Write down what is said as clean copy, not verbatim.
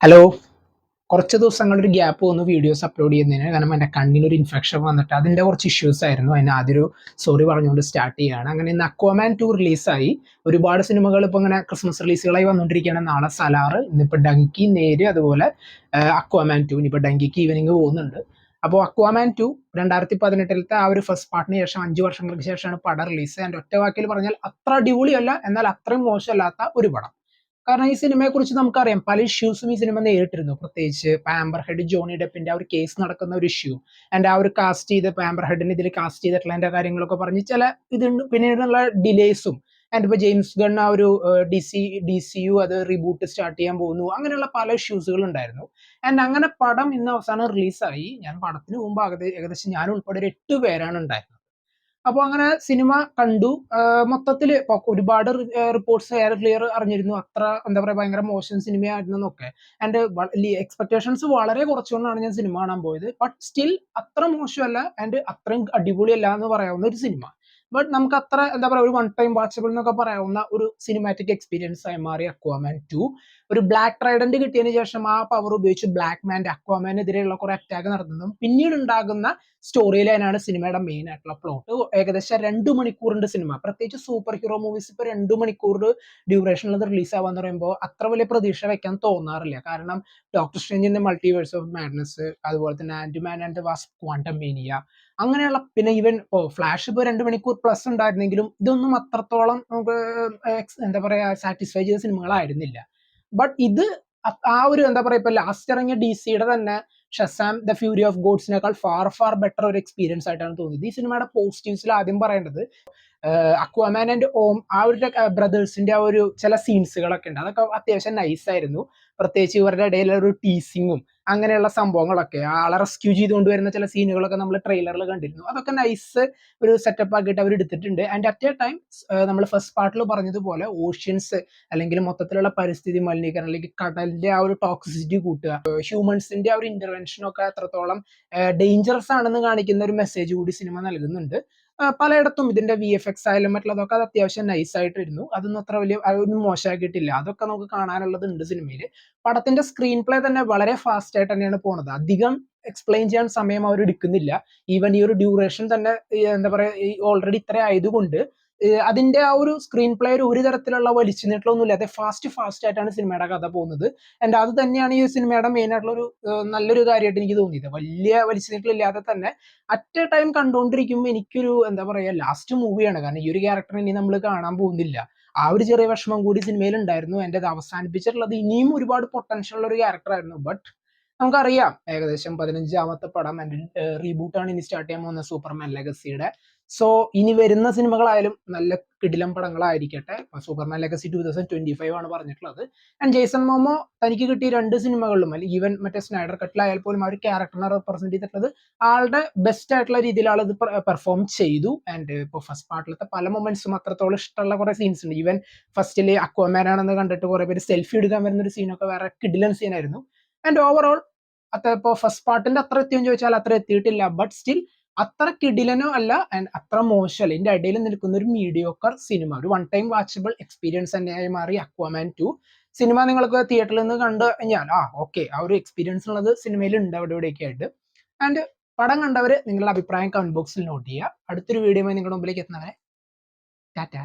Hello. കുറച്ച് ദിവസങ്ങൾ ഒരു ഗ്യാപ്പ് വന്നു വീഡിയോസ് അപ്ലോഡ് ചെയ്യുന്നതിന്. കാരണം എൻ്റെ കണ്ണിനൊരു ഇൻഫെക്ഷൻ വന്നിട്ട് അതിൻ്റെ കുറച്ച് ഇഷ്യൂസ് ആയിരുന്നു. അതിന് ആദ്യൊരു സോറി പറഞ്ഞുകൊണ്ട് സ്റ്റാർട്ട് ചെയ്യുകയാണ്. അങ്ങനെ ഇന്ന് അക്വാമാൻ 2 റിലീസായി. ഒരുപാട് സിനിമകൾ ഇപ്പോൾ ഇങ്ങനെ ക്രിസ്മസ് റിലീസുകളായി വന്നുകൊണ്ടിരിക്കുകയാണ്. നാളെ സലാർ, ഇന്നിപ്പോൾ ഡങ്കി, നേര്, അതുപോലെ അക്വാമാൻ 2. ഇനിയിപ്പോൾ ഡങ്കിക്ക് ഈവനിങ് പോകുന്നുണ്ട്. അപ്പോൾ അക്വാമാൻ 2 2018 ആ ഒരു ഫസ്റ്റ് പാർട്ടിന് ശേഷം 5 വർഷങ്ങൾക്ക് ശേഷമാണ് പടം റിലീസ്. എൻ്റെ ഒറ്റ വാക്കിൽ പറഞ്ഞാൽ അത്ര അടിപൊളിയല്ല, എന്നാൽ അത്രയും മോശമല്ലാത്ത ഒരു പടം. കാരണം ഈ സിനിമയെ കുറിച്ച് നമുക്കറിയാം, പല ഇഷ്യൂസും ഈ സിനിമ നേരിട്ടിരുന്നു. പ്രത്യേകിച്ച് പാമ്പർ ഹെഡ് ജോണി ഡെപ്പിന്റെ ആ ഒരു കേസ് നടക്കുന്ന ഒരു ഇഷ്യൂ, ആൻഡ് ആ ഒരു കാസ്റ്റ് ചെയ്ത് പാമ്പർ ഹെഡിന് ഇതിൽ കാസ്റ്റ് ചെയ്തിട്ടുള്ള അതിന്റെ കാര്യങ്ങളൊക്കെ പറഞ്ഞ് ചില ഇതുണ്ട്. പിന്നീടുള്ള ഡിലേസും, ആൻഡ് ഇപ്പൊ ജെയിംസ് ഗൺ ആ ഒരു ഡി സി യു അത് റീബൂട്ട് സ്റ്റാർട്ട് ചെയ്യാൻ പോകുന്നു, അങ്ങനെയുള്ള പല ഇഷ്യൂസുകൾ ഉണ്ടായിരുന്നു. ആൻഡ് അങ്ങനെ പടം ഇന്ന് അവസാനം റിലീസായി. ഞാൻ പടത്തിന് മുമ്പ് ഏകദേശം ഞാൻ ഉൾപ്പെടെ ഒരു 8 പേരാണ് ഉണ്ടായിരുന്നത്. അപ്പോൾ അങ്ങനെ സിനിമ കണ്ടു. മൊത്തത്തിൽ ഒരുപാട് റിപ്പോർട്ട്സ് എയർ ക്ലിയർ അറിഞ്ഞിരുന്നു. അത്ര എന്താ പറയുക, ഭയങ്കര മോശം സിനിമയായിരുന്നു എന്നൊക്കെ. ആൻഡ് എക്സ്പെക്ടേഷൻസ് വളരെ കുറച്ചുകൊണ്ടാണ് ഞാൻ സിനിമ കാണാൻ പോയത്. ബട്ട് സ്റ്റിൽ അത്ര മോശമല്ല, ആൻഡ് അത്രയും അടിപൊളിയല്ല എന്ന് പറയാവുന്ന ഒരു സിനിമ. ബട്ട് നമുക്ക് അത്ര എന്താ പറയുക, ഒരു വൺ ടൈം വാച്ചബിൾ എന്നൊക്കെ പറയാവുന്ന ഒരു സിനിമാറ്റിക് എക്സ്പീരിയൻസ് ആയി മാറി അക്വാമാൻ 2. ഒരു ബ്ലാക്ക് ട്രൈഡന്റ് കിട്ടിയതിന് ശേഷം ആ പവർ ഉപയോഗിച്ച് ബ്ലാക്ക് മാൻ്റെ അക്വാമാനെതിരെയുള്ള കുറെ അറ്റാക്ക് നടത്തുന്നതും പിന്നീട് ഉണ്ടാകുന്ന സ്റ്റോറി ലൈനാണ് സിനിമയുടെ മെയിൻ ആയിട്ടുള്ള പ്ലോട്ട്. ഏകദേശം 2 മണിക്കൂറിന്റെ സിനിമ. പ്രത്യേകിച്ച് സൂപ്പർ ഹീറോ മൂവീസ് ഇപ്പൊ 2 മണിക്കൂർ ഡ്യൂറേഷനിൽ റിലീസ് ആവാന്ന് പറയുമ്പോൾ അത്ര വലിയ പ്രതീക്ഷ വെക്കാൻ തോന്നാറില്ല. കാരണം ഡോക്ടർ സ്ട്രേഞ്ചിന്റെ മൾട്ടിവേഴ്സ് ഓഫ് മാഡ്നസ്, അതുപോലെ തന്നെ ആന്റിമാൻ ആൻഡ് ദ വാസ്പ് ക്വാണ്ടമേനിയ, അങ്ങനെയുള്ള, പിന്നെ ഈവൻ ഫ്ലാഷ് ഇപ്പോൾ 2 മണിക്കൂർ പ്ലസ് ഉണ്ടായിരുന്നെങ്കിലും ഇതൊന്നും അത്രത്തോളം നമുക്ക് എന്താ പറയാ സാറ്റിസ്ഫൈ ചെയ്ത സിനിമകളായിരുന്നില്ല. ബട്ട് ഇത് ആ ഒരു എന്താ പറയാ, ഇപ്പൊ ലാസ്റ്റ് ഇറങ്ങിയ ഡി സിയുടെ തന്നെ ഷസാം ദ ഫ്യൂരി ഓഫ് ഗോഡ്സിനേക്കാൾ ഫാർ ഫാർ ബെറ്റർ ഒരു എക്സ്പീരിയൻസ് ആയിട്ടാണ് തോന്നിയത്. ഈ സിനിമയുടെ പോസിറ്റീവ്സിൽ ആദ്യം പറയേണ്ടത് അക്വാമാൻ ആൻഡ് ഓം ആ ഒരു ബ്രദേഴ്സിന്റെ ആ ഒരു ചില സീൻസുകളൊക്കെ ഉണ്ട്, അതൊക്കെ അത്യാവശ്യം നൈസ് ആയിരുന്നു. പ്രത്യേകിച്ച് ഇവരുടെ ഇടയിലുള്ള ഒരു ടീസിങ്ങും അങ്ങനെയുള്ള സംഭവങ്ങളൊക്കെ, ആളെ റെസ്ക്യൂ ചെയ്തുകൊണ്ട് വരുന്ന ചില സീനുകളൊക്കെ നമ്മൾ ട്രെയിലറിൽ കണ്ടിരുന്നു. അതൊക്കെ നൈസ് ഒരു സെറ്റപ്പ് ആക്കിയിട്ട് അവർ എടുത്തിട്ടുണ്ട്. ആൻഡ് അറ്റ് എ ടൈം നമ്മൾ ഫസ്റ്റ് പാർട്ടിൽ പറഞ്ഞതുപോലെ ഓഷ്യൻസ് അല്ലെങ്കിൽ മൊത്തത്തിലുള്ള പരിസ്ഥിതി മലിനീകരണം അല്ലെങ്കിൽ കടലിന്റെ ആ ഒരു ടോക്സിസിറ്റി കൂട്ടുക, ഹ്യൂമൻസിന്റെ ആ ഒരു ഇന്റർവെൻഷൻ ഒക്കെ എത്രത്തോളം ഡേഞ്ചറസ് ആണെന്ന് കാണിക്കുന്ന ഒരു മെസ്സേജ് കൂടി സിനിമ നൽകുന്നുണ്ട്. പലയിടത്തും ഇതിന്റെ VFX ആയാലും മറ്റുള്ളതൊക്കെ അത് അത്യാവശ്യം നൈസ് ആയിട്ടിരുന്നു. അതൊന്നും അത്ര വലിയ അതൊന്നും മോശമാക്കിയിട്ടില്ല. അതൊക്കെ നമുക്ക് കാണാനുള്ളത് ഉണ്ട് സിനിമയിൽ. പടത്തിന്റെ സ്ക്രീൻ പ്ലേ തന്നെ വളരെ ഫാസ്റ്റ് ആയിട്ട് തന്നെയാണ് പോണത്. അധികം എക്സ്പ്ലെയിൻ ചെയ്യാൻ സമയം അവർ എടുക്കുന്നില്ല. ഈവൻ ഈ ഒരു ഡ്യൂറേഷൻ തന്നെ എന്താ പറയാ, ഓൾറെഡി ഇത്ര ആയതുകൊണ്ട് അതിന്റെ ആ ഒരു സ്ക്രീൻ പ്ലേ ഒരു തരത്തിലുള്ള വലിച്ചു നീട്ടലൊന്നും ഇല്ലാതെ ഫാസ്റ്റ് ആയിട്ടാണ് സിനിമയുടെ കഥ പോകുന്നത്. ആൻഡ് അത് തന്നെയാണ് ഈ സിനിമയുടെ മെയിൻ ആയിട്ടുള്ള ഒരു നല്ലൊരു കാര്യമായിട്ട് എനിക്ക് തോന്നിയത്. വലിയ വലിച്ചു നീട്ടലില്ലാതെ തന്നെ അറ്റ് എ ടൈം കണ്ടുകൊണ്ടിരിക്കുമ്പോൾ എനിക്കൊരു എന്താ പറയാ, ലാസ്റ്റ് മൂവിയാണ്. കാരണം ഈ ഒരു ക്യാരക്ടർ ഇനി നമ്മൾ കാണാൻ പോകുന്നില്ല. ആ ഒരു ചെറിയ വിഷമം കൂടി സിനിമയിൽ ഉണ്ടായിരുന്നു. എൻ്റെ അത് അവസാനിപ്പിച്ചിട്ടുള്ളത് ഇനിയും ഒരുപാട് പൊട്ടൻഷ്യൽ ഉള്ള ഒരു ക്യാരക്ടർ ആയിരുന്നു. ബട്ട് നമുക്കറിയാം, ഏകദേശം 15ാമത്തെ പടം ആൻഡ് റീബൂട്ടാണ് ഇനി സ്റ്റാർട്ട് ചെയ്യാൻ പോകുന്ന സൂപ്പർമാൻ ലെഗസിയുടെ. സോ ഇനി വരുന്ന സിനിമകളായാലും നല്ല കിടിലം പടങ്ങളായിരിക്കട്ടെ. സൂപ്പർമാൻ ലെഗസി 2025 ആണ് പറഞ്ഞിട്ടുള്ളത്. ആൻഡ് ജെയ്സൺ മോമോ തനിക്ക് കിട്ടിയ 2 സിനിമകളിലും, അല്ലെങ്കിൽ ഈവൻ മറ്റേ സ്നൈഡർ കട്ടിലായാൽ പോലും ആ ഒരു ക്യാരക്ടറിനെ റെപ്രസെന്റ് ചെയ്തിട്ടുള്ളത് ആളുടെ ബെസ്റ്റ് ആയിട്ടുള്ള രീതിയിൽ ആൾ ഇത് പെർഫോം ചെയ്തു. ആൻഡ് ഇപ്പോൾ ഫസ്റ്റ് പാർട്ടിലത്തെ പല മൊമെന്റ്സും അത്രത്തോളം ഇഷ്ടമുള്ള കുറെ സീൻസ് ഉണ്ട്. ഈവൻ ഫസ്റ്റില് അക്വാമാൻ ആണെന്ന് കണ്ടിട്ട് കുറെ പേര് സെൽഫി എടുക്കാൻ വരുന്ന ഒരു സീനൊക്കെ വേറെ കിടിലൻ സീനായിരുന്നു. ആൻഡ് ഓവറോൾ ഇപ്പോൾ ഫസ്റ്റ് പാർട്ടിന്റെ അത്ര എത്തിയെന്ന് ചോദിച്ചാൽ അത്ര എത്തിയിട്ടില്ല. ബട്ട് സ്റ്റിൽ അത്ര കിടിലനോ അല്ല, ആൻഡ് അത്ര മോശമല്ല. ഇതിന്റെ ഇടയിൽ നിൽക്കുന്ന ഒരു മീഡിയോക്കർ സിനിമ, ഒരു വൺ ടൈം വാച്ചബിൾ എക്സ്പീരിയൻസ് തന്നെയായി മാറി അക്വാമാൻ 2 സിനിമ. നിങ്ങൾക്ക് തിയേറ്ററിൽ നിന്ന് കണ്ടു കഴിഞ്ഞാൽ ഓക്കെ, ആ ഒരു എക്സ്പീരിയൻസ് ഉള്ളത് സിനിമയിൽ ഉണ്ട് അവിടെ ഇവിടെയൊക്കെ ആയിട്ട്. ആൻഡ് പടം കണ്ടവർ നിങ്ങളുടെ അഭിപ്രായം കമന്റ് ബോക്സിൽ നോട്ട് ചെയ്യുക. അടുത്തൊരു വീഡിയോ നിങ്ങളുടെ മുമ്പിലേക്ക് എത്തുന്നവരെ ടാറ്റ.